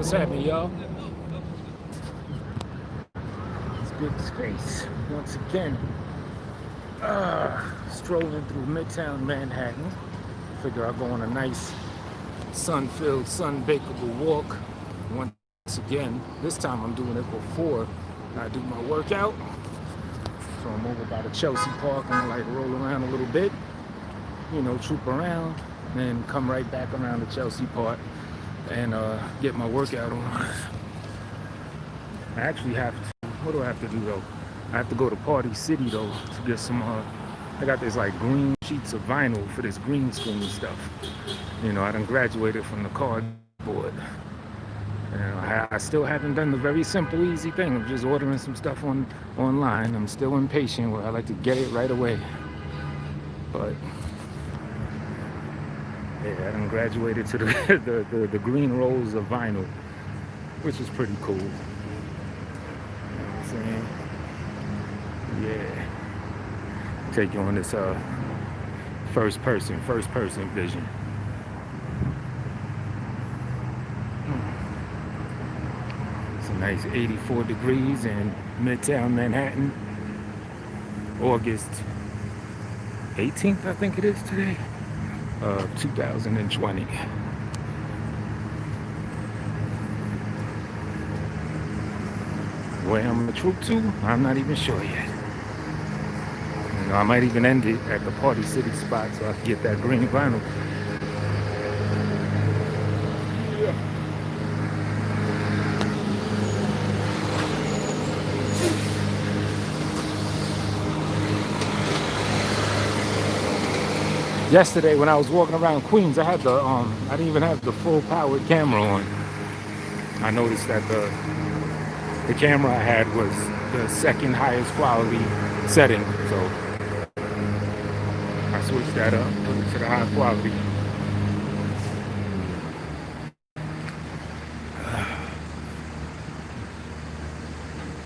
What's happening, y'all? It's big space once again. Strolling through Midtown Manhattan. Figure I'll go on a nice sun-filled, sun-bakeable walk once again. This time I'm doing it before I do my workout. So I'm over by the Chelsea Park. I'm gonna like roll around a little bit, troop around, then come right back around the Chelsea Park and get my workout on. I actually have to, what do I have to do though? I have to go to Party City though to get some, I got this like green sheets of vinyl for this green screen stuff. I done graduated from the cardboard. I still haven't done the very simple, easy thing of just ordering some stuff online. I'm still impatient where I like to get it right away. But yeah, I done graduated to the green rolls of vinyl, which is pretty cool. You know what I'm saying? Yeah. Take you on this first person vision. It's a nice 84 degrees in Midtown Manhattan. August 18th, I think it is today, 2020. Where I'm gonna troop to, I'm not even sure yet. I might even end it at the Party City spot so I can get that green vinyl. Yeah. Yesterday when I was walking around Queens, I had I didn't even have the full powered camera on. I noticed that the camera I had was the second highest quality setting, so I switched that up, put it to the high quality.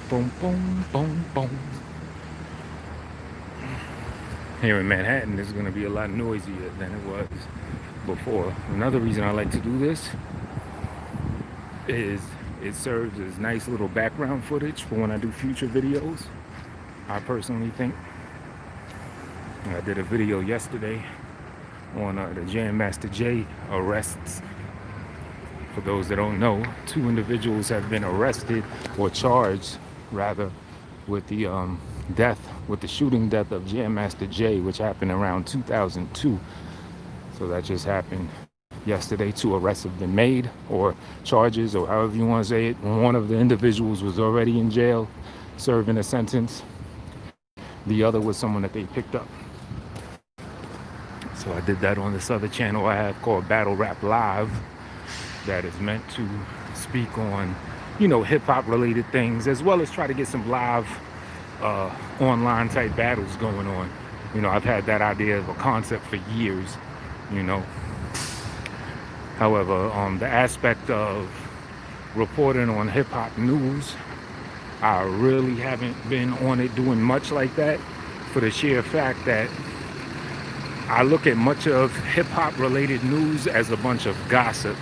Boom, boom, boom, boom. Here in Manhattan, it's going to be a lot noisier than it was before. Another reason I like to do this is it serves as nice little background footage for when I do future videos. I personally think. I did a video yesterday on the Jam Master Jay arrests. For those that don't know, 2 individuals have been arrested or charged, rather, with the shooting death of Jam Master Jay, which happened around 2002. So that just happened yesterday. 2 arrests have been made, or charges, or however you want to say it. One of the individuals was already in jail, serving a sentence. The other was someone that they picked up. So I did that on this other channel I have called Battle Rap Live, that is meant to speak on, hip-hop related things, as well as try to get some live online type battles going on. I've had that idea of a concept for years, However, the aspect of reporting on hip-hop news, I really haven't been on it doing much like that, for the sheer fact that I look at much of hip-hop related news as a bunch of gossip.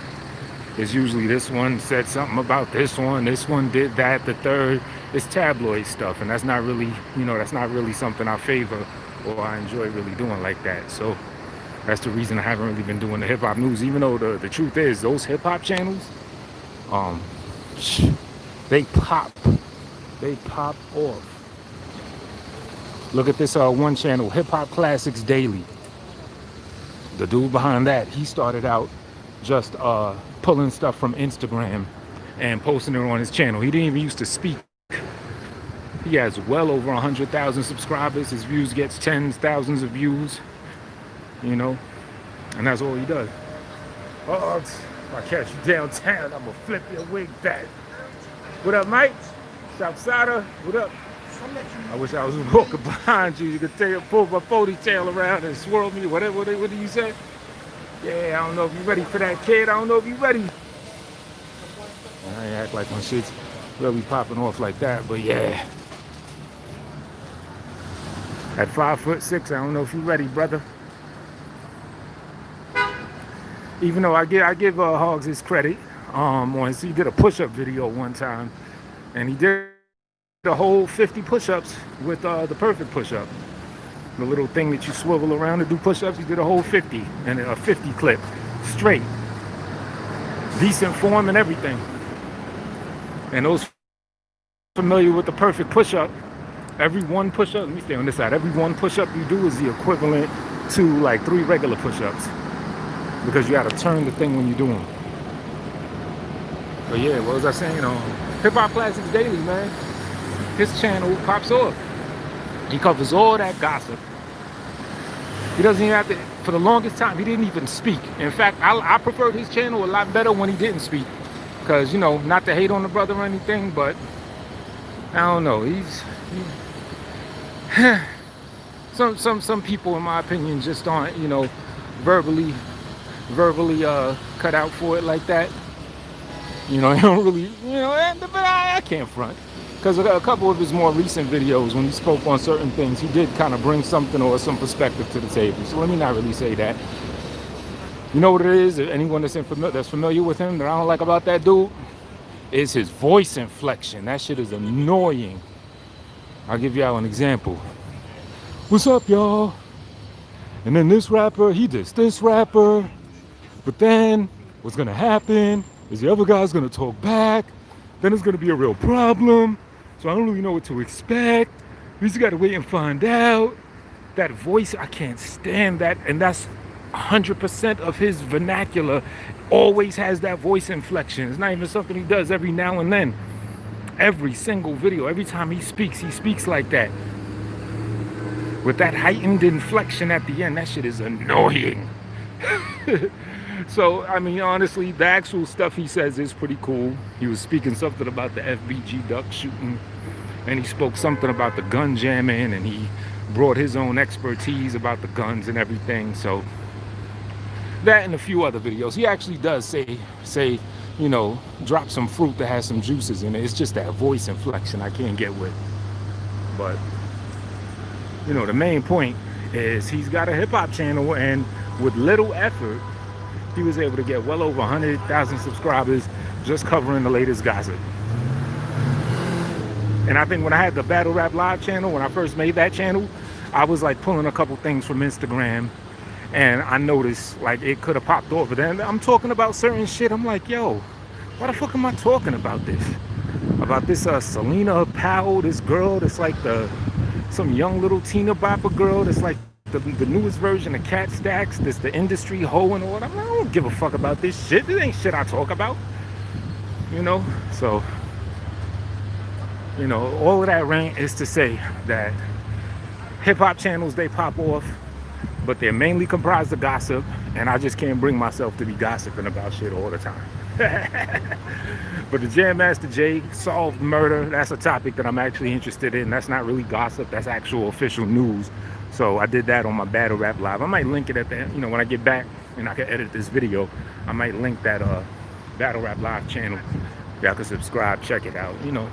It's usually this one said something about this one did that, the third. It's tabloid stuff, and that's not really, that's not really something I favor or I enjoy really doing like that. So that's the reason I haven't really been doing the hip-hop news, even though the truth is those hip-hop channels, they pop off. Look at this one channel, Hip Hop Classics Daily. The dude behind that, he started out just pulling stuff from Instagram and posting it on his channel. He didn't even used to speak. He has well over 100,000 subscribers. His views gets tens, thousands of views, and that's all he does. Oh, if I catch you downtown, I'm gonna flip your wig back. What up, Mike? Southsider, what up? I wish I was walking behind you. You could pull my ponytail around and swirl me. What do you say? Yeah, I don't know if you're ready for that, kid. I don't know if you're ready. I ain't act like my shit's really popping off like that, but yeah. At 5'6", I don't know if you're ready, brother. Even though I give Hogs his credit, he did a push-up video one time, and he did a whole 50 push-ups with the perfect push-up. The little thing that you swivel around to do push-ups, he did a whole 50 and a 50 clip straight. Decent form and everything. And those familiar with the perfect push-up, every one push-up, let me stay on this side, every one push-up you do is the equivalent to like 3 regular push-ups, because you got to turn the thing when you do them. But yeah, what was I saying? Hip Hop Classics Daily, man. His channel pops off. He covers all that gossip. He doesn't even have to, for the longest time, he didn't even speak. In fact, I preferred his channel a lot better when he didn't speak. Because, you know, not to hate on the brother or anything, but I don't know. Some people, in my opinion, just aren't, you know, verbally cut out for it like that. You know, they don't really, you know, but I can't front. Because a couple of his more recent videos, when he spoke on certain things, he did kind of bring something or some perspective to the table. So let me not really say that. You know what it is? Anyone that's familiar with him that I don't like about that dude is his voice inflection. That shit is annoying. I'll give y'all an example. What's up, y'all? And then this rapper, he dissed this rapper. But then what's gonna happen is the other guy's gonna talk back. Then it's gonna be a real problem. So I don't really know what to expect. We just gotta wait and find out. That voice, I can't stand that. And that's 100% of his vernacular. Always has that voice inflection. It's not even something he does every now and then. Every single video, every time he speaks like that. With that heightened inflection at the end, that shit is annoying. So, I mean, honestly, the actual stuff he says is pretty cool. He was speaking something about the FBG duck shooting, and he spoke something about the gun jamming, and he brought his own expertise about the guns and everything. So, that and a few other videos. He actually does say, you know, drop some fruit that has some juices in it. It's just that voice inflection I can't get with. But, you know, the main point is he's got a hip-hop channel, and with little effort, he was able to get well over 100,000 subscribers just covering the latest gossip. And I think when I had the Battle Rap Live channel, when I first made that channel, I was like pulling a couple things from Instagram, and I noticed like it could have popped off. But then I'm talking about certain shit. I'm like, yo, why the fuck am I talking about this? About this Selena Powell, this girl that's like some young little Tina Bopper girl that's like the newest version of Cat Stacks, this the industry hoe and all that. I don't give a fuck about this shit. This ain't shit I talk about. You know? So, you know, all of that rant is to say that hip-hop channels, they pop off, but they're mainly comprised of gossip, and I just can't bring myself to be gossiping about shit all the time. But the Jam Master Jay solved murder, that's a topic that I'm actually interested in. That's not really gossip, that's actual official news. So I did that on my Battle Rap Live. I might link it at the end, you know, when I get back and I can edit this video. I might link that Battle Rap Live channel. Y'all can subscribe, check it out, you know.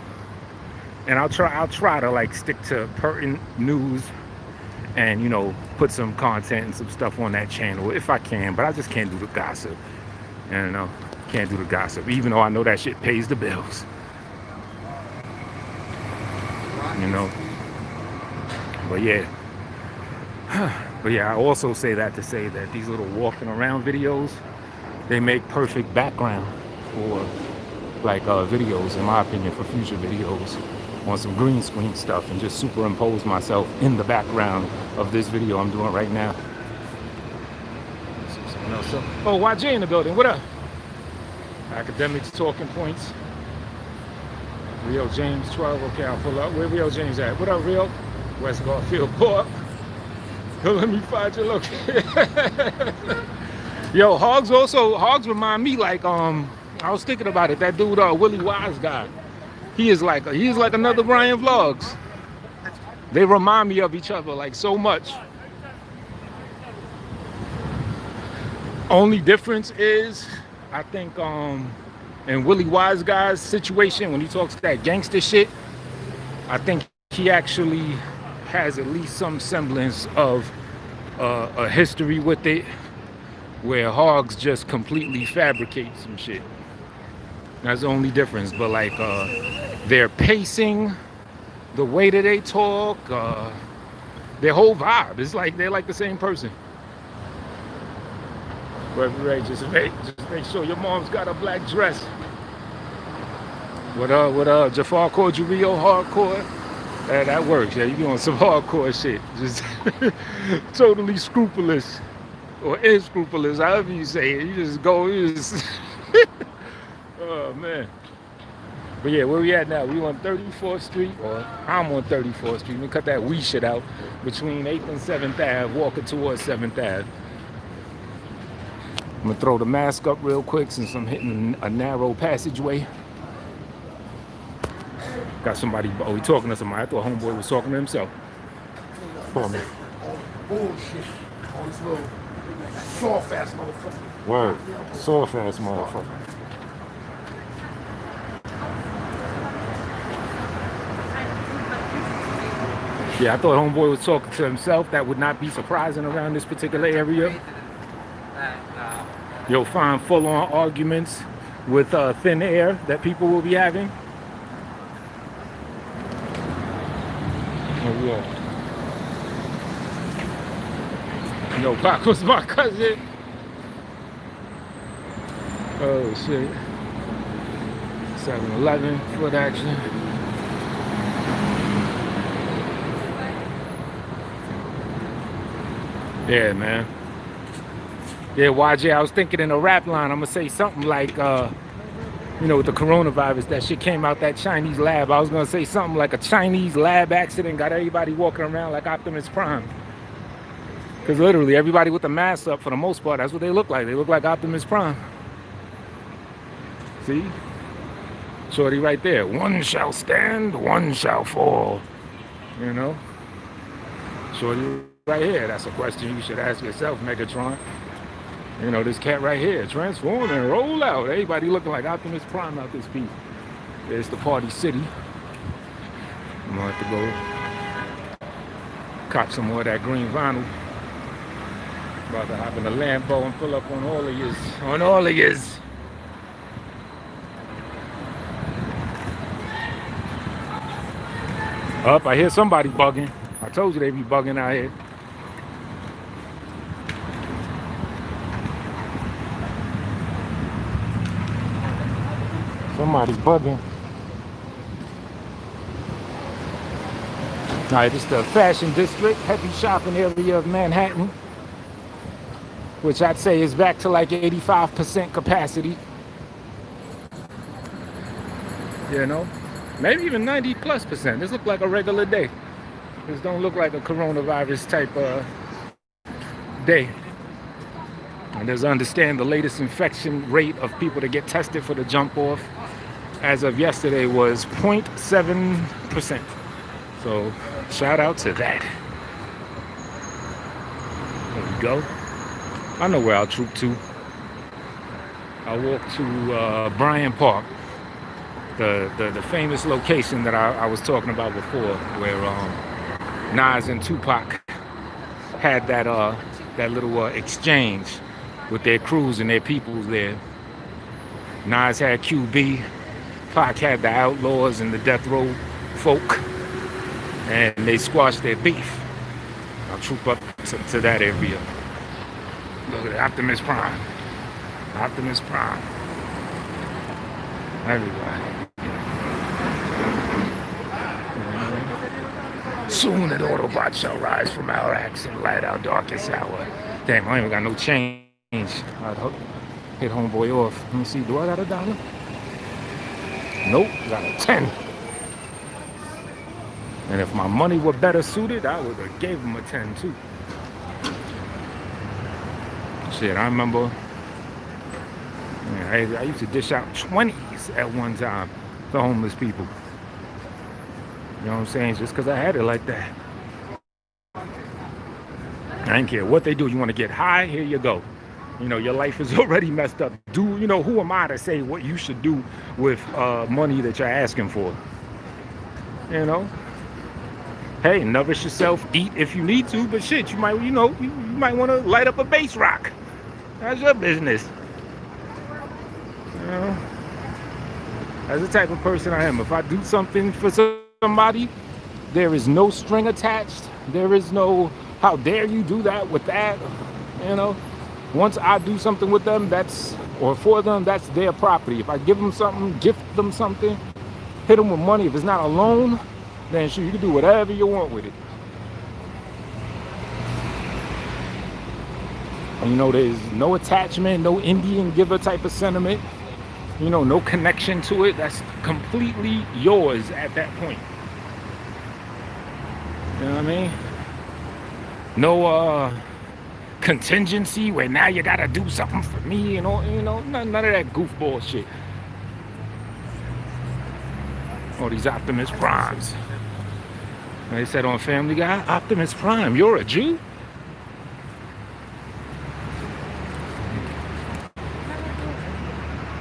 And I'll try to like stick to pertinent news and, you know, put some content and some stuff on that channel if I can. But I just can't do the gossip. You know, can't do the gossip, even though I know that shit pays the bills. You know. But yeah. But yeah, I also say that to say that these little walking around videos, they make perfect background for like videos, in my opinion, for future videos on some green screen stuff, and just superimpose myself in the background of this video I'm doing right now. Oh, YJ in the building, what up? Academics Talking Points. Rio James 12, okay, I'll pull up. Where Rio James at? What up, Rio? West Garfield Park. Let me find your location. Yo, Hogs remind me like I was thinking about it. That dude Willie Wise guy. He is like another Brian Vlogs. They remind me of each other like so much. Only difference is I think in Willie Wise guy's situation, when he talks that gangster shit, I think he actually has at least some semblance of a history with it, where Hogs just completely fabricates some shit. That's the only difference. But like their pacing, the way that they talk, their whole vibe, it's like they're like the same person. But right, just make sure your mom's got a black dress. What Jafar called you real hardcore. That works. Yeah, you be on some hardcore shit. Just totally scrupulous or unscrupulous, however you say it. You just go. Oh man. But yeah, where we at now? We on 34th Street, or I'm on 34th Street. We cut that wee shit out between 8th and 7th Ave, walking towards 7th Ave. I'm gonna throw the mask up real quick since I'm hitting a narrow passageway. Got somebody, oh, he talking to somebody. I thought homeboy was talking to himself. For me. Bullshit. On this little soft ass motherfucker. Word. Soft ass motherfucker. Yeah, I thought homeboy was talking to himself. That would not be surprising around this particular area. You'll find full-on arguments with thin air that people will be having. Oh yeah. No, Pac was my cousin. Oh shit. 7-Eleven, foot action. Yeah, man. Yeah, YJ, I was thinking in a rap line, I'm gonna say something like, you know, with the coronavirus, that shit came out that Chinese lab. I was gonna say something like a Chinese lab accident got everybody walking around like Optimus Prime. Because literally everybody with the mask up, for the most part, that's what they look like. They look like Optimus Prime. See? Shorty right there. One shall stand, one shall fall. You know? Shorty right here. That's a question you should ask yourself, Megatron. You know, this cat right here, transform and roll out. Everybody looking like Optimus Prime out this piece. It's the Party City. I'm gonna have to go cop some more of that green vinyl. About to hop in the Lambo and pull up on all of yous. On all of yous. Up, I hear somebody bugging. I told you they be bugging out here. Somebody bugging. All right, this is the Fashion District, heavy shopping area of Manhattan, which I'd say is back to like 85% capacity. You know, maybe even 90+%. This look like a regular day. This don't look like a coronavirus type day. And as I understand, the latest infection rate of people that get tested for the jump off as of yesterday was 0.7%. So shout out to that. There we go. I know where I'll troop to. I'll walk to Bryant Park, the famous location that I was talking about before, where Nas and Tupac had that little exchange with their crews and their peoples there. Nas had QB, Pac had the Outlaws and the Death Row folk, and they squashed their beef. I'll troop up to that area. Look at Optimus Prime. Optimus Prime. Everybody. Soon an Autobot shall rise from our axe and light our darkest hour. Damn, I ain't even got no change. I'd hit homeboy off. Let me see, do I got $1? Nope, got a 10. And if my money were better suited, I would have gave him a 10 too. Shit, I remember I used to dish out 20s at one time to homeless people. You know what I'm saying? Just because I had it like that. I didn't care what they do. You want to get high? Here you go. You know, your life is already messed up. You know, who am I to say what you should do with money that you're asking for? You know? Hey, nourish yourself, eat if you need to, but shit, you might, you might want to light up a bass rock. That's your business. You know? That's the type of person I am. If I do something for somebody, there is no string attached. There is no, how dare you do that with that? You know, once I do something with them, that's, or for them, that's their property. If I give them something, gift them something, hit them with money, if it's not a loan, then sure, you can do whatever you want with it. And, you know, there's no attachment, no Indian giver type of sentiment. You know, no connection to it. That's completely yours at that point. You know what I mean? No contingency where now you gotta do something for me and all, you know, none of that goofball shit. All these Optimus Primes. They said on Family Guy, Optimus Prime, you're a Jew?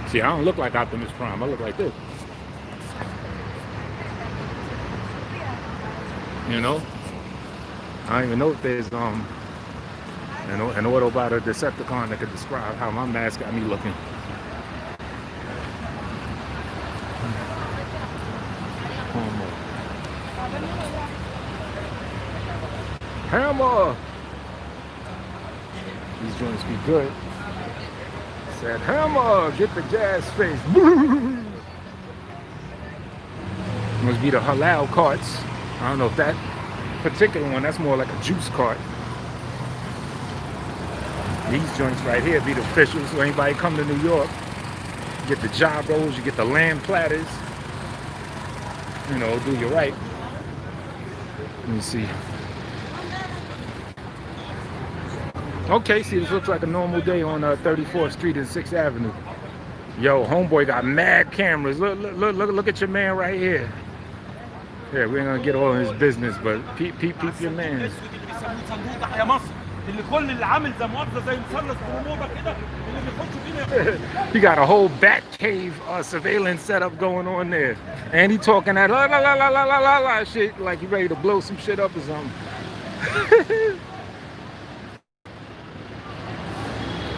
See, I don't look like Optimus Prime. I look like this. You know? I don't even know if there's an auto about a Decepticon that could describe how my mask got me looking. Hammer! These joints be good. Said, Hammer, get the gas face. Must be the halal carts. I don't know if that particular one, that's more like a juice cart. These joints right here be the officials. So anybody come to New York, you get the job rolls, you get the lamb platters. You know, do you right. Let me see. Okay, see, this looks like a normal day on 34th Street and 6th Avenue. Yo, homeboy got mad cameras. Look at your man right here. Yeah, we ain't gonna get all in his business, but peep your man. He got a whole bat cave surveillance setup going on there. And he talking that la la la la la la la shit like he ready to blow some shit up or something.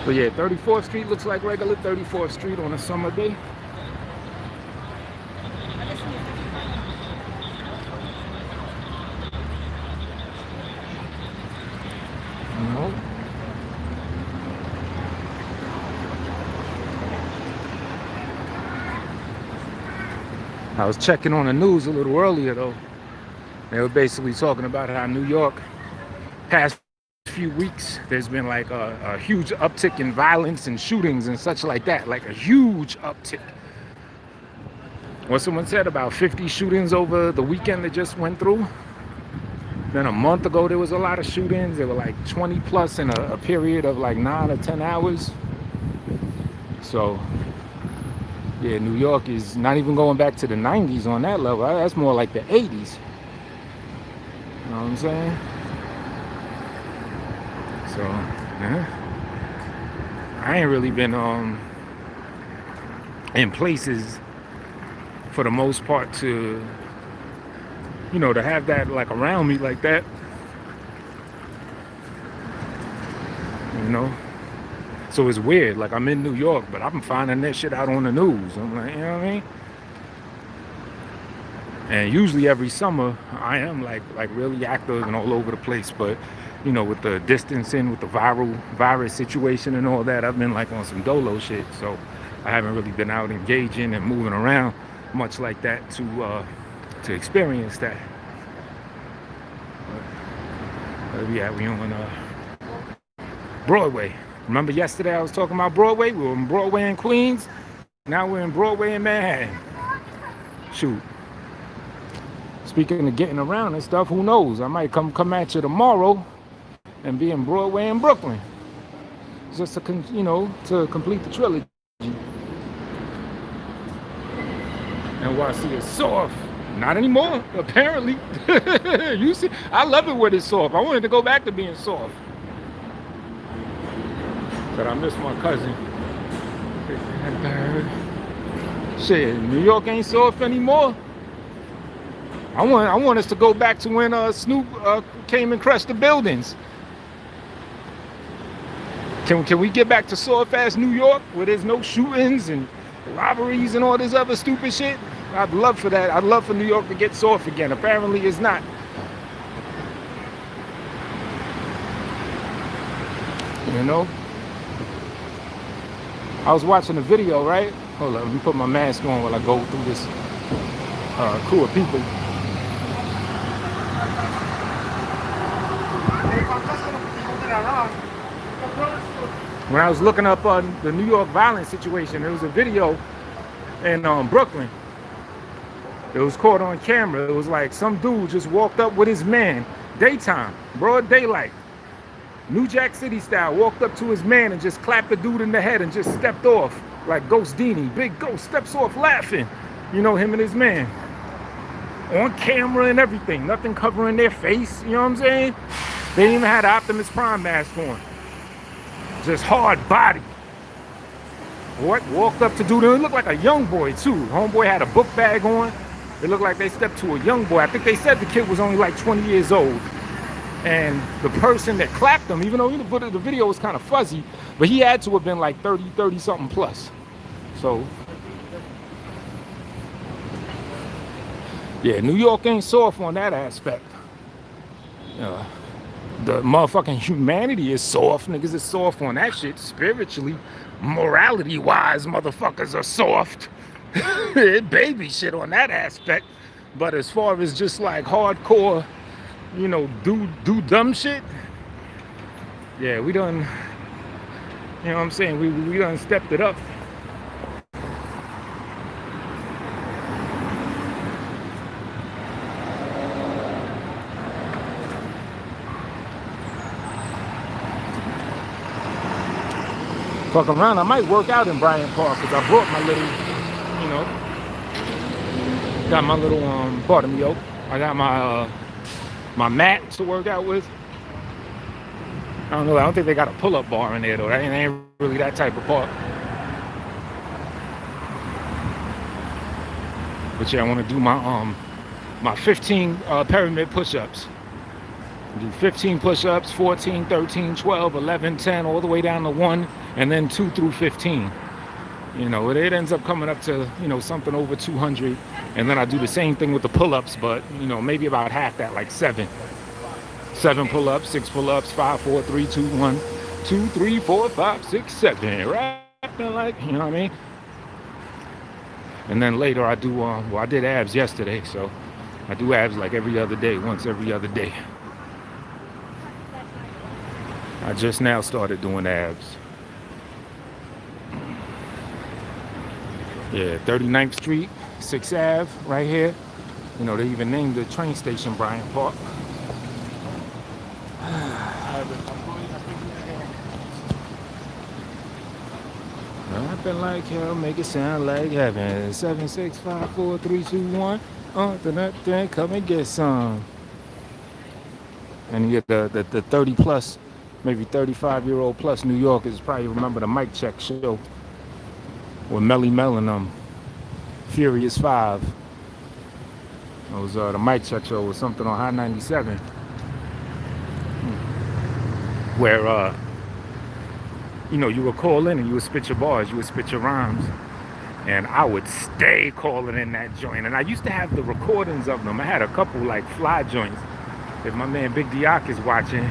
But yeah, 34th Street looks like regular 34th Street on a summer day. No. I was checking on the news a little earlier though. They were basically talking about how New York past few weeks there's been like a huge uptick in violence and shootings and such like that, like a huge uptick. What someone said, about 50 shootings over the weekend that just went through. Then a month ago there was a lot of shootings. There were like 20 plus in a period of like 9 or 10 hours. So yeah, New York is not even going back to the 90s on that level. That's more like the 80s. You know what I'm saying? So, yeah. I ain't really been in places for the most part to, you know, to have that like around me like that. You know? So it's weird. Like I'm in New York, but I'm finding that shit out on the news. I'm like, you know what I mean? And usually every summer I am like really active and all over the place, but you know, with the distancing, with the virus situation and all that, I've been like on some dolo shit. So I haven't really been out engaging and moving around much like that to experience that. But yeah, we on Broadway. Remember yesterday I was talking about Broadway? We were in Broadway in Queens. Now we're in Broadway in Manhattan. Shoot. Speaking of getting around and stuff, who knows? I might come at you tomorrow and be in Broadway in Brooklyn, just to to complete the trilogy. NYC is soft. Not anymore, apparently. You see, I love it when it's soft. I wanted to go back to being soft, but I miss my cousin. Shit, New York ain't soft anymore. I want us to go back to when Snoop came and crushed the buildings. Can we get back to soft ass New York where there's no shootings and robberies and all this other stupid shit. I'd love for that. I'd love for New York to get soft again. Apparently it's not. You know? I was watching a video, right? Hold on, let me put my mask on while I go through this crew of people. When I was looking up on the New York violence situation, there was a video in Brooklyn. It was caught on camera. It was like some dude just walked up with his man, daytime, broad daylight, New Jack City style, walked up to his man and just clapped the dude in the head and just stepped off like Ghost Dini. Big Ghost steps off laughing, you know, him and his man. On camera and everything, nothing covering their face, you know what I'm saying? They didn't even have the Optimus Prime mask on. Just hard body. What? Walked up to dude, it looked like a young boy too. Homeboy had a book bag on. It looked like they stepped to a young boy. I think they said the kid was only like 20 years old. And the person that clapped him, even though the video was kind of fuzzy, but he had to have been like 30 something plus. So, yeah, New York ain't soft on that aspect. The motherfucking humanity is soft. Niggas is soft on that shit. Spiritually, morality-wise, motherfuckers are soft. Baby shit on that aspect. But as far as just like hardcore, you know, do dumb shit, yeah, we done, you know what I'm saying, we done stepped it up. Fuck around, I might work out in Bryant Park because I brought my little, you know, got my little, pardon me, yo, I got my my mat to work out with. I don't know, I don't think they got a pull-up bar in there though. That ain't really that type of park. But yeah, I want to do my 15 pyramid push-ups. Do 15 push-ups, 14, 13, 12, 11, 10, all the way down to 1, and then 2 through 15. You know, it ends up coming up to, you know, something over 200. And then I do the same thing with the pull-ups, but, you know, maybe about half that, like 7. 7 pull-ups, 6 pull-ups, 5, 4, 3, 2, 1, 2, 3, 4, 5, 6, 7. Rapping like, you know what I mean? And then later I do, well, I did abs yesterday, so I do abs like every other day, once every other day. I just now started doing abs. Yeah, 39th Street, 6th Ave, right here. You know, they even named the train station Bryant Park. Rapping like hell, make it sound like heaven. 7, 6, 5, 4, 3, 2, 1. Then come and get some. And you get the 30 plus, maybe 35-year-old plus New Yorkers probably remember the Mic Check show with Melly Mel and them. Furious 5. It was the Mic Check show was something on High 97. Where, you know, you would call in and you would spit your bars, you would spit your rhymes. And I would stay calling in that joint. And I used to have the recordings of them. I had a couple like fly joints. If my man Big Dioc is watching,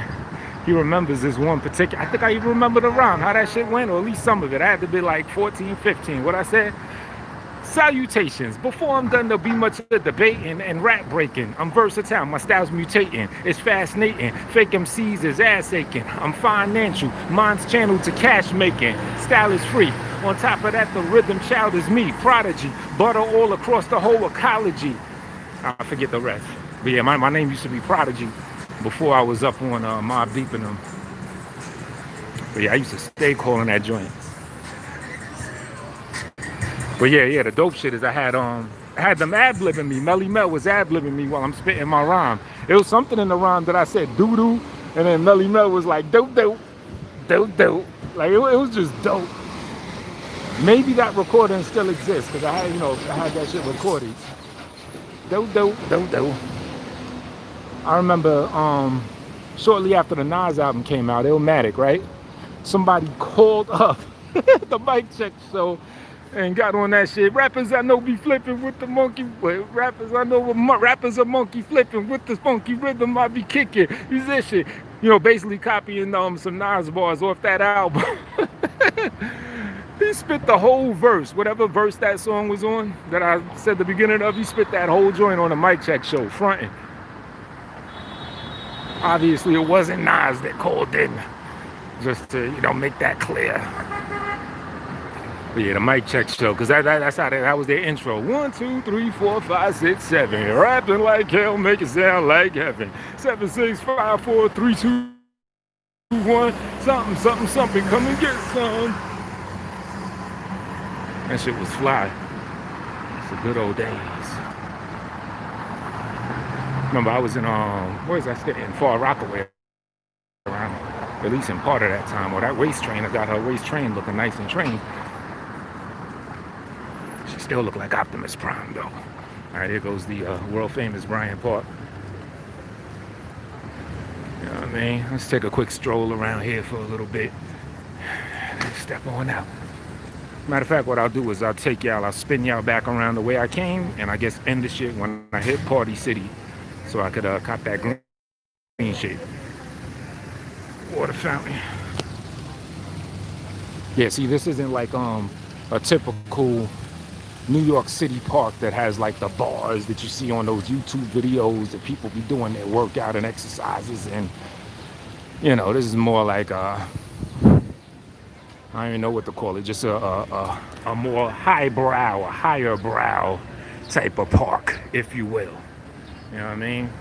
he remembers this one particular. I think I even remember the rhyme, how that shit went, or at least some of it. I had to be like 14, 15. What I said? Salutations. Before I'm done, there'll be much of debating and rap breaking. I'm versatile, my style's mutating. It's fascinating. Fake MCs is ass aching. I'm financial, mine's channeled to cash making. Style is free. On top of that, the rhythm child is me, prodigy. Butter all across the whole ecology. I forget the rest. But yeah, my name used to be Prodigy before I was up on Mobb Deep and them. But yeah, I used to stay calling that joint. But yeah, the dope shit is I had them ad-libbing me. Melly Mel was ad-libbing me while I'm spitting my rhyme. It was something in the rhyme that I said doo-doo, and then Melly Mel was like dope. Like it was just dope. Maybe that recording still exists because I had that shit recorded. Dope. I remember shortly after the Nas album came out, Illmatic, right? Somebody called up the Mic Check show and got on that shit. Rappers I know be flipping with the monkey. Rappers I know rappers are monkey flipping with the funky rhythm I be kicking. Musician, basically copying some Nas bars off that album. He spit the whole verse, whatever verse that song was on that I said the beginning of. He spit that whole joint on a mic check show, fronting. Obviously, it wasn't Nas that called in, just to make that clear. But yeah, the mic check show, because that's how that was their intro. 1, 2, 3, 4, 5, 6, 7. Rapping like hell, make it sound like heaven. 7, 6, 5, 4, 3, 2, 1. Something, something, something. Come and get some. That shit was fly. It's the good old days. Remember, I was in where was I staying? In Far Rockaway, around, at least in part of that time. Or that waist train, I got her waist train looking nice and trained. She still look like Optimus Prime, though. All right, here goes the world famous Bryant Park. You know what I mean? Let's take a quick stroll around here for a little bit. Step on out. Matter of fact, what I'll do is I'll spin y'all back around the way I came, and I guess end the shit when I hit Party City, so I could cop that green shit. Water fountain. Yeah, see, this isn't like a typical New York City park that has like the bars that you see on those YouTube videos that people be doing their workout and exercises, and this is more like I don't even know what to call it, just a more highbrow, a higher brow type of park, if you will. You know what I mean?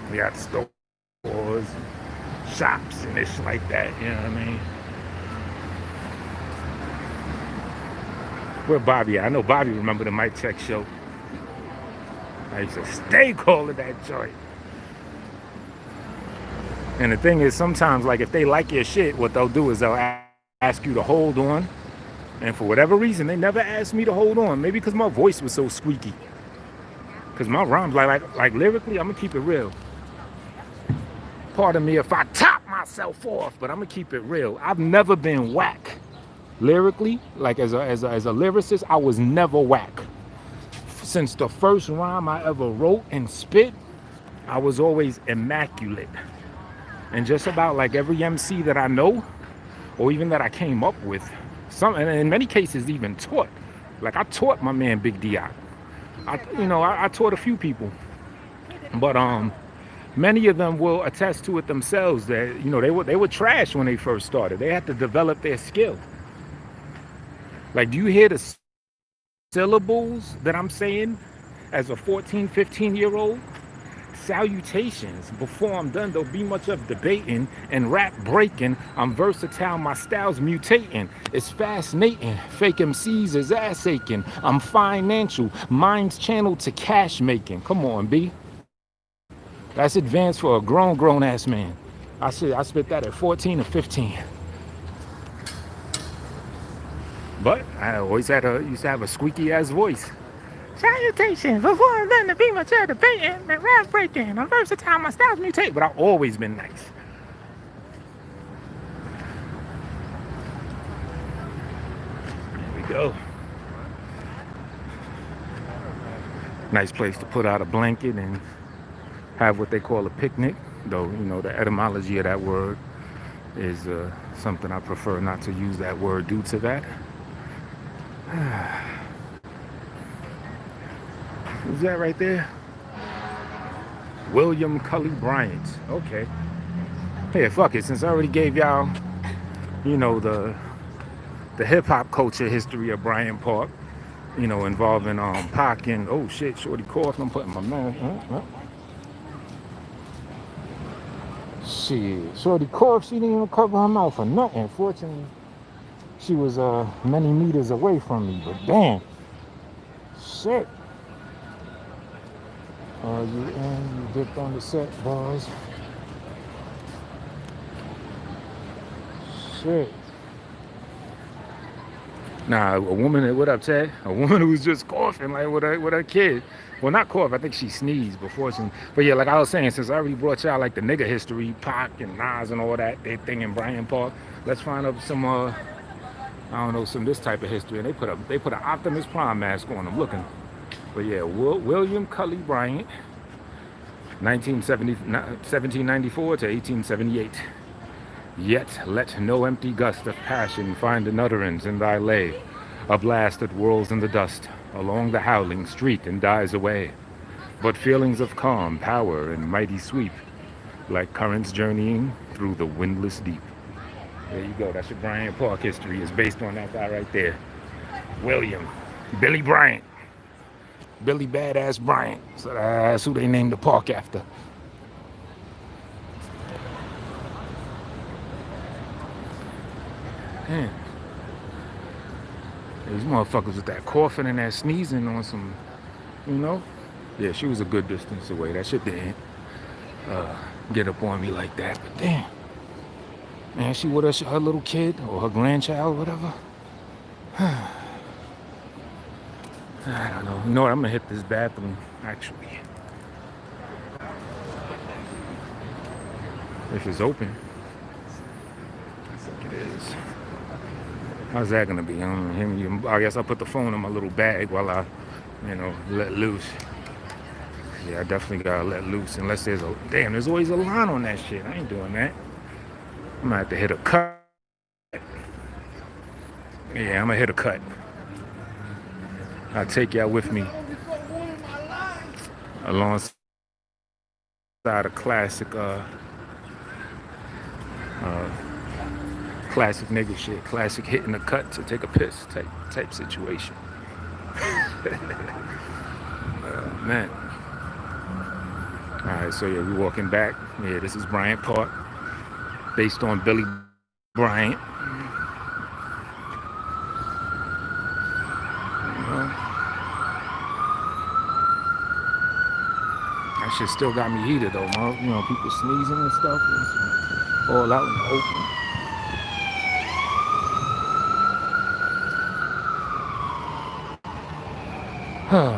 We got stores, shops, and it's like that, you know what I mean? Where Bobby at? I know Bobby remember the mic check show. I used to stay calling that joint. And the thing is, sometimes, like, if they like your shit, what they'll do is they'll ask you to hold on, and for whatever reason they never asked me to hold on. Maybe because my voice was so squeaky, because my rhymes like lyrically, I'm gonna keep it real. Pardon me if I top myself off, but I'm gonna keep it real. I've never been whack lyrically. Like as a lyricist, I was never whack. Since the first rhyme I ever wrote and spit, I was always immaculate. And just about like every MC that I know, or even that I came up with, and in many cases even taught. Like I taught my man Big D.I. I taught a few people, but many of them will attest to it themselves that they were trash when they first started. They had to develop their skill. Like, do you hear the syllables that I'm saying as a 14, 15-year-old? Salutations. Before I'm done, there'll be much of debating and rap breaking. I'm versatile, my style's mutating. It's fascinating. Fake MCs is ass aching. I'm financial, mind's channeled to cash making. Come on, B. That's advanced for a grown ass man. I spit that at 14 or 15. But I always used to have a squeaky ass voice. Salutations, before I'm done to be much of debating and rap breaking. I'm versatile, my style's mutate, but I've always been nice. There we go. Nice place to put out a blanket and have what they call a picnic, though the etymology of that word is something I prefer not to use that word due to that. Who's that right there? William Cully Bryant. Okay. Hey, fuck it. Since I already gave y'all, the hip hop culture history of Bryant Park, involving Pac and oh shit, Shorty coughed. I'm putting my man. Shit, Shorty coughed. She didn't even cover her mouth for nothing. Fortunately, she was many meters away from me. But damn, shit. You dipped on the set, boys. Shit. Nah, a woman, what up, Ted? A woman who was just coughing like with her kid. Well, not cough, I think she sneezed before she. But yeah, like I was saying, since I already brought y'all like the nigga history, Pac and Nas and all that, their thing in Bryant Park, let's find up some I don't know, some this type of history, and they put an Optimus Prime mask on him, looking. But yeah, William Cully Bryant, 1794 to 1878. Yet let no empty gust of passion find an utterance in thy lay. A blast that whirls in the dust along the howling street and dies away. But feelings of calm, power, and mighty sweep, like currents journeying through the windless deep. There you go. That's your Bryant Park history. Is based on that guy right there. William. Billy Bryant. Billy Badass Bryant. So that's who they named the park after. Man. These motherfuckers with that coughing and that sneezing on some, you know? Yeah, she was a good distance away. That shit didn't get up on me like that. But damn. Man, she with her little kid or her grandchild, whatever. I don't know. You know what? I'm gonna hit this bathroom, actually. If it's open. I think it is. How's that gonna be? I guess I'll put the phone in my little bag while I, let loose. Yeah, I definitely gotta let loose unless there's always a line on that shit. I ain't doing that. I'm gonna have to hit a cut. Yeah, I'm gonna hit a cut. I'll take y'all with me alongside a classic classic nigga shit, classic hitting the cut to take a piss type situation. Man. All right, so yeah, we walking back. Yeah, this is Bryant Park, based on Billy Bryant. That shit still got me heated though, man. People sneezing and stuff. It's all out in the open.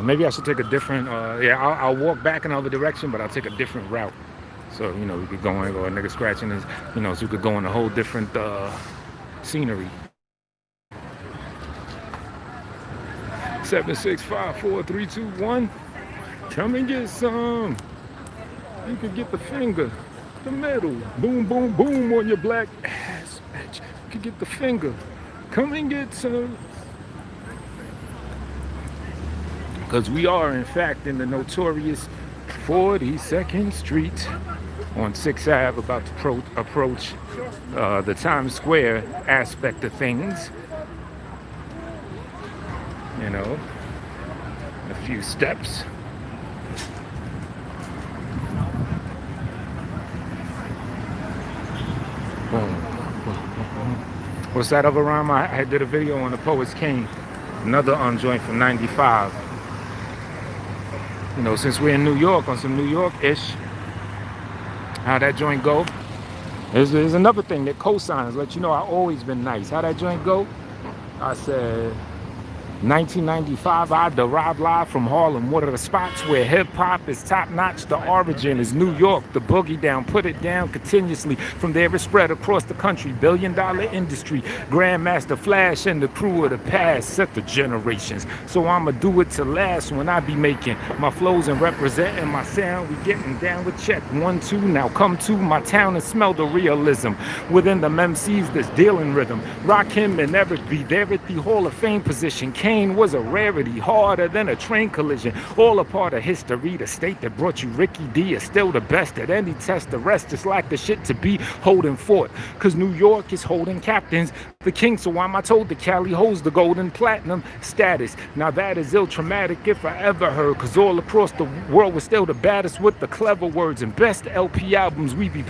Maybe I should take a different, I'll walk back in the other direction, but I'll take a different route. So, we could go in, or a nigga scratching his, so we could go in a whole different scenery. 7, 6, 5, 4, 3, 2, 1. Come and get some. You could get the finger, the middle. Boom, boom, boom on your black ass, bitch. You could get the finger. Come and get some. Because we are, in fact, in the notorious 42nd Street on 6th Ave, about to approach the Times Square aspect of things. A few steps. What's that other rhyme? I did a video on the Poets King, another unjoint from '95. Since we're in New York, on some New York-ish, how that joint go? There's another thing that cosigns let you know I've always been nice. How that joint go? I said, 1995, I derived live from Harlem. One of the spots where hip-hop is top-notch. The origin is New York. The boogie down, put it down continuously. From there it spread across the country. Billion-dollar industry. Grandmaster Flash and the crew of the past set the generations. So I'ma do it to last when I be making my flows and representing my sound. We getting down with check 1, 2. Now come to my town and smell the realism. Within them MCs that's dealing rhythm. Rock him and Eric be there at the Hall of Fame position. Kane was a rarity, harder than a train collision. All a part of history. The state that brought you Ricky D is still the best at any test. The rest is like the shit to be holding fort. Cause New York is holding captains. The king, so I'm told the Cali holds the gold and platinum status. Now that is ill traumatic if I ever heard. Cause all across the world we're still the baddest with the clever words and best LP albums. We be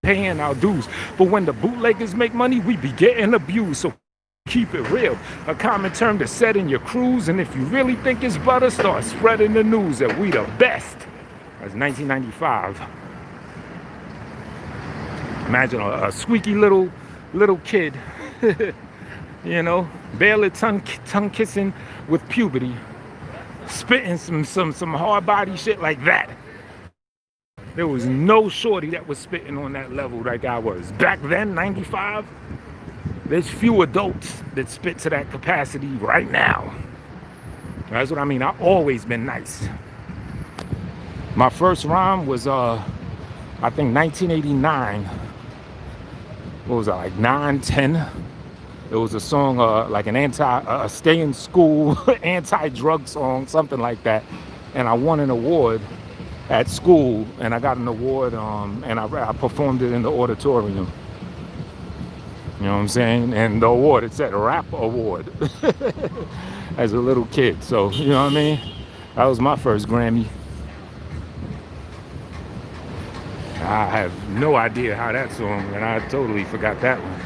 paying our dues. But when the bootleggers make money, we be getting abused. So keep it real, a common term to set in your crews. And if you really think it's butter, start spreading the news that we the best. That's 1995. Imagine a squeaky little kid, barely tongue kissing with puberty, spitting some hard body shit like that. There was no shorty that was spitting on that level like I was. Back then, 95, There's few adults that spit to that capacity right now. That's what I mean. I've always been nice. My first rhyme was I think 1989. What was I, like 9, 10? It was a song like an stay in school anti-drug song, something like that. And I won an award at school, and I got an award, and I performed it in the auditorium. You know what I'm saying? And the award, it said rap award as a little kid. So, you know what I mean? That was my first Grammy. I have no idea how that song, and I totally forgot that one.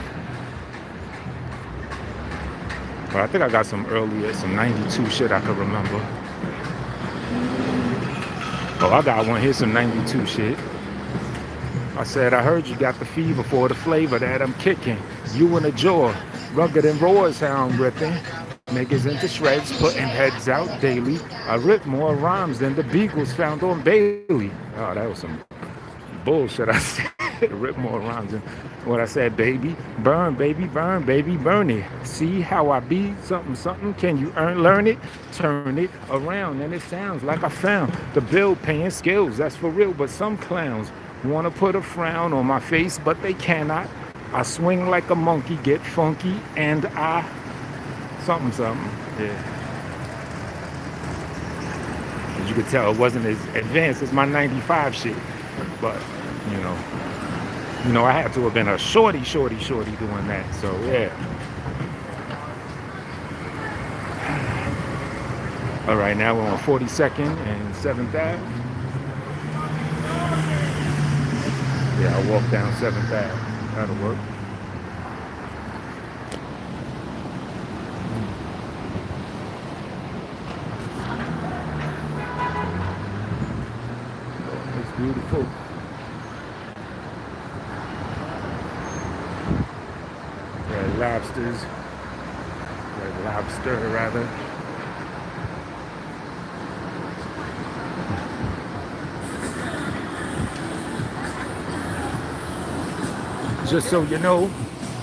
But I think I got some earlier, some 92 shit I could remember. Oh, I got one here, some 92 shit. I said, I heard you got the fever for the flavor that I'm kicking. You in the jaw, rugged and raw as how I'm ripping. Niggas into shreds, putting heads out daily. I rip more rhymes than the Beagles found on Bailey. Oh, that was some bullshit I said. Rip more rhymes than what I said, baby. Burn, baby, burn it. See how I be? Something, something. Can you learn it? Turn it around, and it sounds like I found the bill paying skills. That's for real, but some clowns want to put a frown on my face, but they cannot. I swing like a monkey, get funky, and I... Something, something. Yeah. As you could tell, it wasn't as advanced as my 95 shit. But, you know, I had to have been a shorty doing that. So, yeah. All right, now we're on 42nd and 7th Ave. Yeah, I'll walk down 7th Ave. That'll work. It's beautiful. Red lobsters. Red lobster, rather. Just so you know,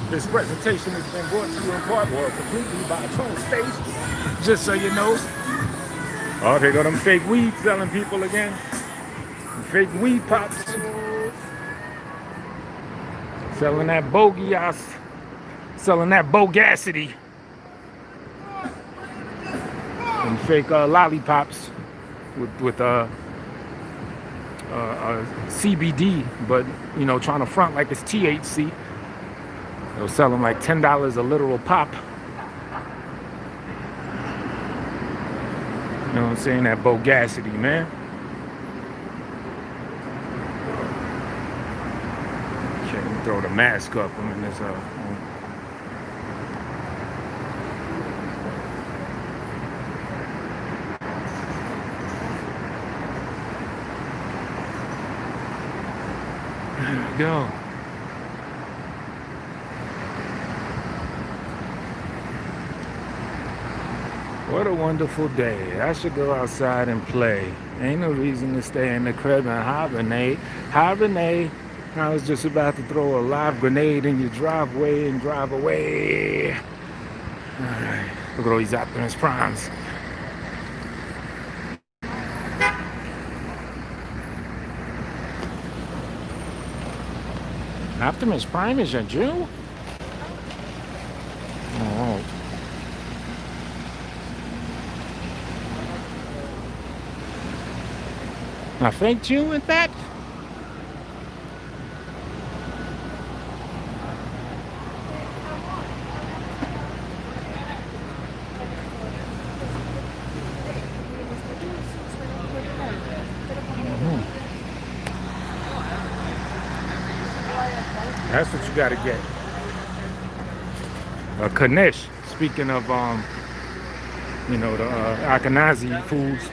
this presentation has been brought to you in part or completely by Tone Space. Just so you know. Oh, they got them fake weed selling people again. Fake weed pops. Selling that bogias. Selling that bogacity. And fake lollipops with CBD, but you know, trying to front like it's THC. They'll sell them like $10 a literal pop. You know what I'm saying? That bogacity, man. Can't throw the mask up. I mean, there's there we go. What a wonderful day. I should go outside and play. Ain't no reason to stay in the crib and hibernate. Hibernate. I was just about to throw a live grenade in your driveway and drive away. Alright. Look at all these Optimus Primes. Optimus Prime is a Jew? Oh. A fake Jew with that? That's what you gotta get. Knish. Speaking of, you know, the Ashkenazi foods.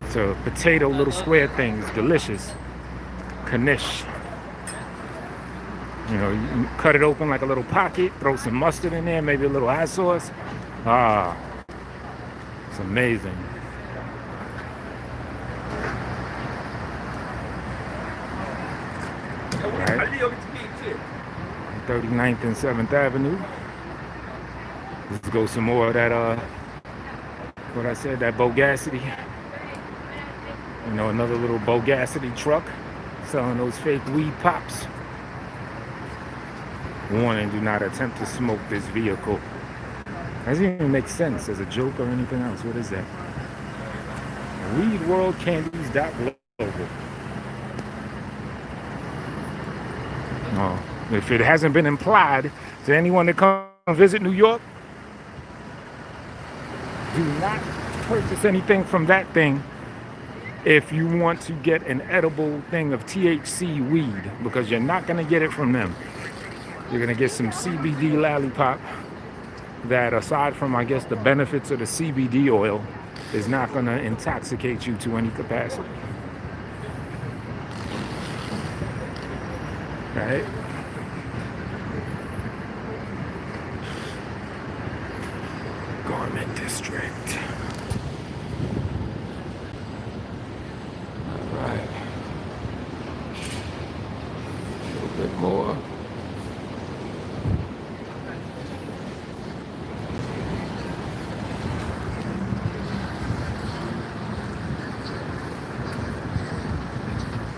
It's a potato, little square things, delicious. Knish. You know, you cut it open like a little pocket, throw some mustard in there, maybe a little hot sauce. Ah, it's amazing. Right. 39th and 7th Avenue. Let's go some more of that, what I said, that Bogacity. You know, another little Bogacity truck selling those fake weed pops. Warning, do not attempt to smoke this vehicle. Doesn't even make sense as a joke or anything else. What is that? Weed World Candies logo. Oh, if it hasn't been implied to anyone that comes visit New York, do not purchase anything from that thing if you want to get an edible thing of THC weed, because you're not going to get it from them. You're going to get some CBD lollipop that, aside from, I guess, the benefits of the CBD oil, is not going to intoxicate you to any capacity. Right? Garment District. All right. A little bit more.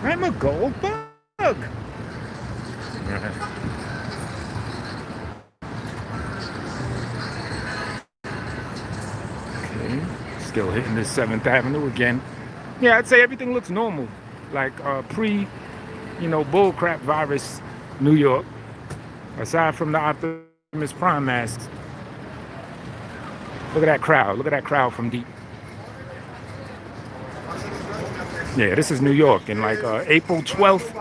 I'm a gold bug. Okay, still hitting this 7th Avenue again. Yeah, I'd say everything looks normal, like bullcrap virus New York, aside from the Optimus Prime masks. Look at that crowd. Look at that crowd from deep. Yeah, this is New York, and like April 12th,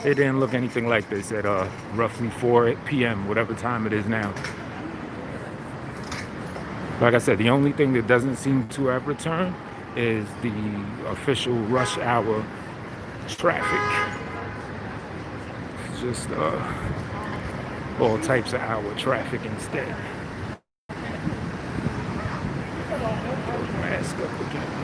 it didn't look anything like this at roughly 4 p.m., whatever time it is now. Like I said, the only thing that doesn't seem to have returned is the official rush hour traffic. It's just all types of hour traffic instead. Mask up again.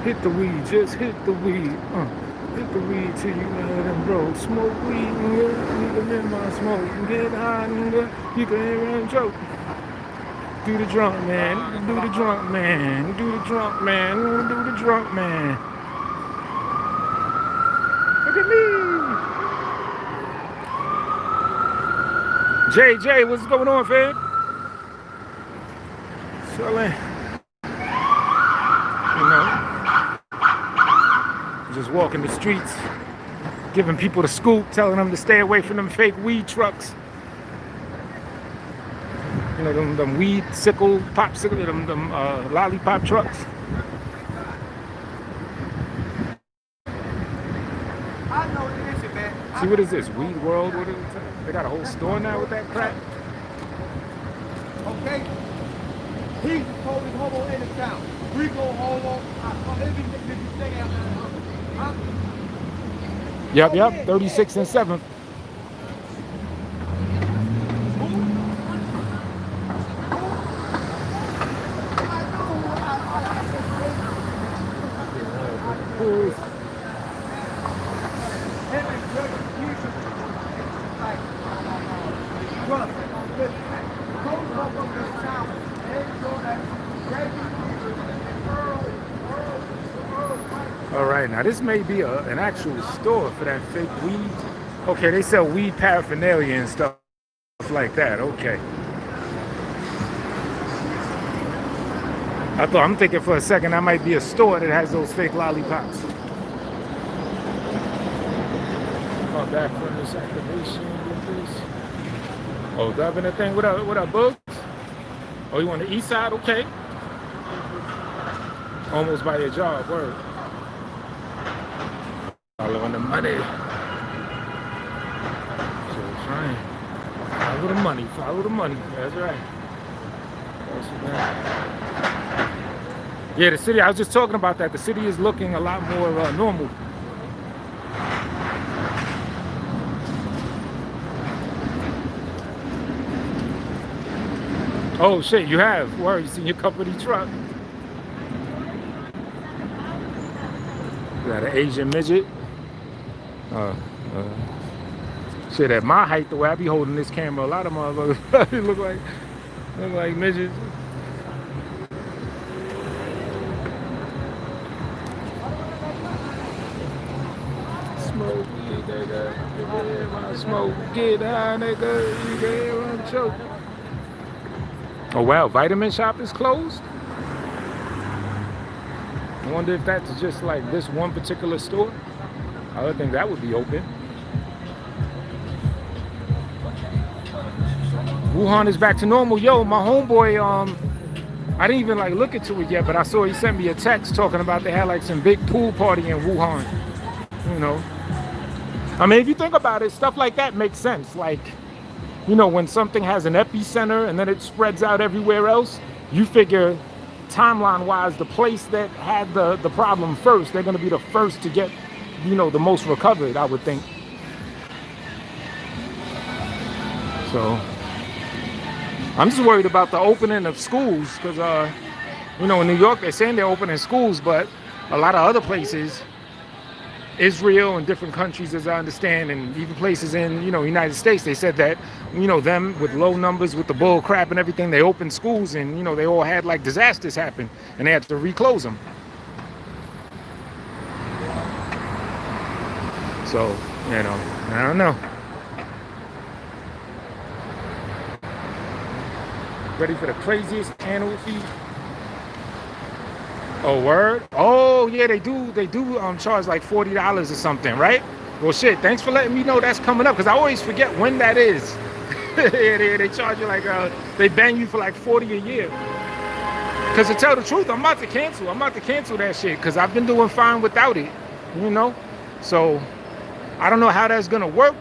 Hit the weed, just hit the weed. Hit the weed till you mad and broke. Smoke weed, nigga, in my smoke. Get high, nigga, you can hear and choke. Do the drunk man, do the drunk man, do the drunk man, do the drunk man. Look at me. JJ, what's going on, fam? Selling, just walking the streets, giving people the scoop, telling them to stay away from them fake weed trucks. You know, them weed sickle, popsicle, them lollipop trucks. See, what is this? Weed World? What is it? They got a whole store now with that crap? Okay? He's the police homo in the town. We go homo. Yep, 36 and 7th. All right, now this may be an actual store for that fake weed. Okay, they sell weed paraphernalia and stuff like that. Okay. I'm thinking for a second that might be a store that has those fake lollipops. Oh, back furnace activation with this. Oh, dubbing the thing. What up, Bugs? Oh, you on the east side? Okay. Almost by your job, word. Following the money. man. Follow the money. Follow the money. That's right. That's right. Yeah, the city. I was just talking about that. The city is looking a lot more normal. Oh shit, you have. Where you seen your company truck? Got an Asian midget. Uh, Shit, at my height, the way I be holding this camera, a lot of motherfuckers look like midgets. Smoke, nigga. Yeah, my smoke, get high, nigga. You get one choke. Oh wow, Vitamin Shop is closed. I wonder if that's just like this one particular store. I would think that would be open. Wuhan is back to normal. Yo, my homeboy, I didn't even like look into it yet, but I saw he sent me a text talking about they had like some big pool party in Wuhan. You know, I mean, if you think about it, stuff like that makes sense. Like, you know, when something has an epicenter and then it spreads out everywhere else, you figure timeline-wise, the place that had the problem first, they're going to be the first to get, you know, the most recovered, I would think. So I'm just worried about the opening of schools because, you know, in New York, they're saying they're opening schools, but a lot of other places, Israel and different countries, as I understand, and even places in, you know, United States, they said that, you know, them with low numbers, with the bull crap and everything, they opened schools and, you know, they all had like disasters happen and they had to reclose them. So, you know, I don't know. Ready for the craziest annual fee? Oh, word? Oh, yeah, they do charge like $40 or something, right? Well, shit, thanks for letting me know that's coming up because I always forget when that is. Yeah, they charge you like, they bang you for like 40 a year. Because to tell the truth, I'm about to cancel that shit because I've been doing fine without it, you know? So I don't know how that's going to work.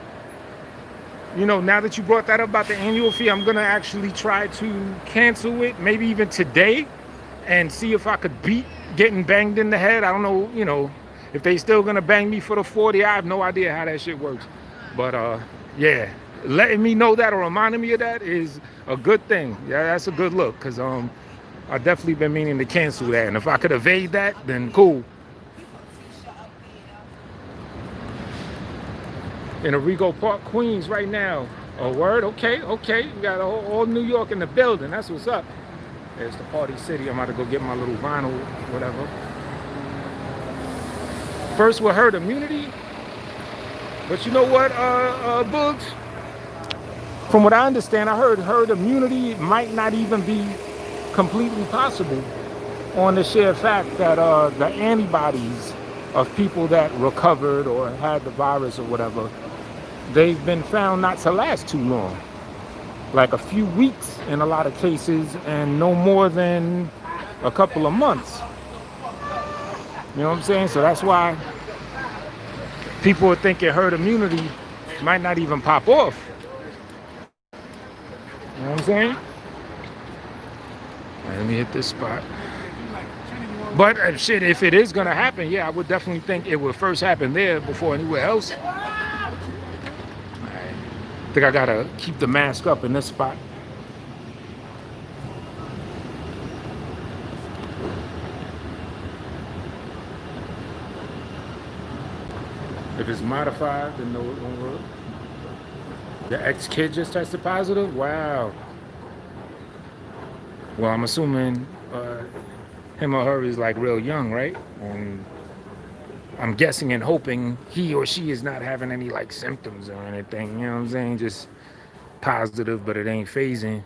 You know, now that you brought that up about the annual fee, I'm going to actually try to cancel it, maybe even today, and see if I could beat getting banged in the head. I don't know, you know, if they still going to bang me for the 40. I have no idea how that shit works. But, yeah, letting me know that or reminding me of that is a good thing. Yeah, that's a good look because I've definitely been meaning to cancel that. And if I could evade that, then cool. In Arrigo Park, Queens right now. Oh, word? Okay. We got all New York in the building. That's what's up. There's the party city. I'm about to go get my little vinyl, whatever. First with herd immunity. But you know what, Boogs? From what I understand, I heard herd immunity might not even be completely possible on the sheer fact that the antibodies of people that recovered or had the virus or whatever, they've been found not to last too long. Like a few weeks in a lot of cases and no more than a couple of months. You know what I'm saying? So that's why people are thinking herd immunity might not even pop off. You know what I'm saying? Right, let me hit this spot. But shit, if it is gonna happen, yeah, I would definitely think it would first happen there before anywhere else. I think I gotta keep the mask up in this spot. If it's modified, then no, it won't work. The ex-kid just tested positive? Wow. Well, I'm assuming him or her is like real young, right? And I'm guessing and hoping he or she is not having any like symptoms or anything, you know what I'm saying? Just positive, but it ain't phasing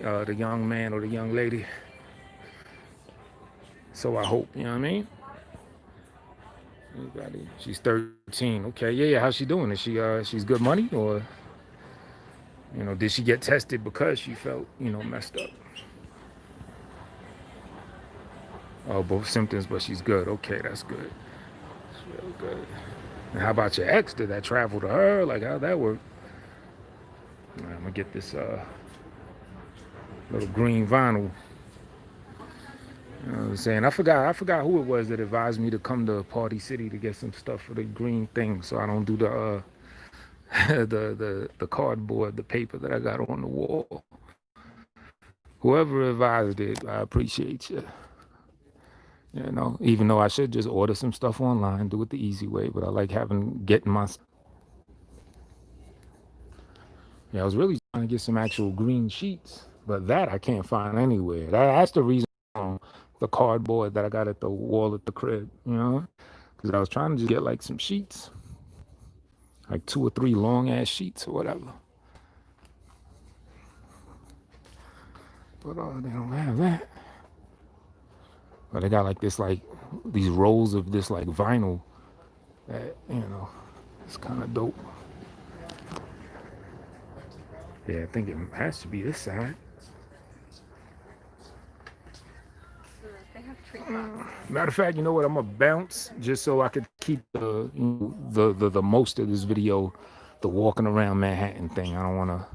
the young man or the young lady. So I hope, you know what I mean? She's 13. Okay, yeah. How's she doing? Is she's good money, or you know, did she get tested because she felt, you know, messed up? Oh, both symptoms, but she's good. Okay, that's good. That's real good. And how about your ex? Did that travel to her? Like, how'd that work? All right, I'm gonna get this little green vinyl. You know what I'm saying? I forgot who it was that advised me to come to Party City to get some stuff for the green thing, so I don't do the the cardboard, the paper that I got on the wall. Whoever advised it, I appreciate you. You know, even though I should just order some stuff online, do it the easy way, but I like getting my. Yeah, I was really trying to get some actual green sheets, but that I can't find anywhere. That's the reason the cardboard that I got at the wall at the crib, you know, because I was trying to just get like some sheets, like 2 or 3 long ass sheets or whatever. But they don't have that. But they got like this, like these rolls of this like vinyl that, you know, it's kind of dope. Yeah, I think it has to be this side. They have tree tops. Matter of fact, you know what? I'm gonna bounce just so I could keep the most of this video, the walking around Manhattan thing. I don't want to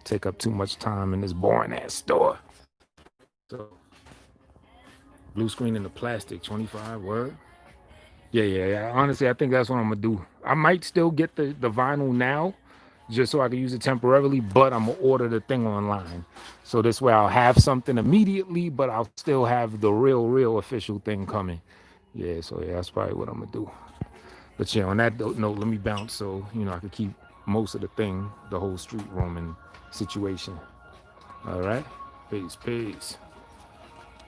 take up too much time in this boring ass store. So, blue screen in the plastic, 25. Word. Yeah. Honestly, I think that's what I'm gonna do. I might still get the vinyl now, just so I can use it temporarily, but I'm gonna order the thing online. So this way I'll have something immediately, but I'll still have the real official thing coming. Yeah, so yeah, that's probably what I'm gonna do. But yeah, on that note, let me bounce so, you know, I can keep most of the thing, the whole street roaming situation. All right, peace.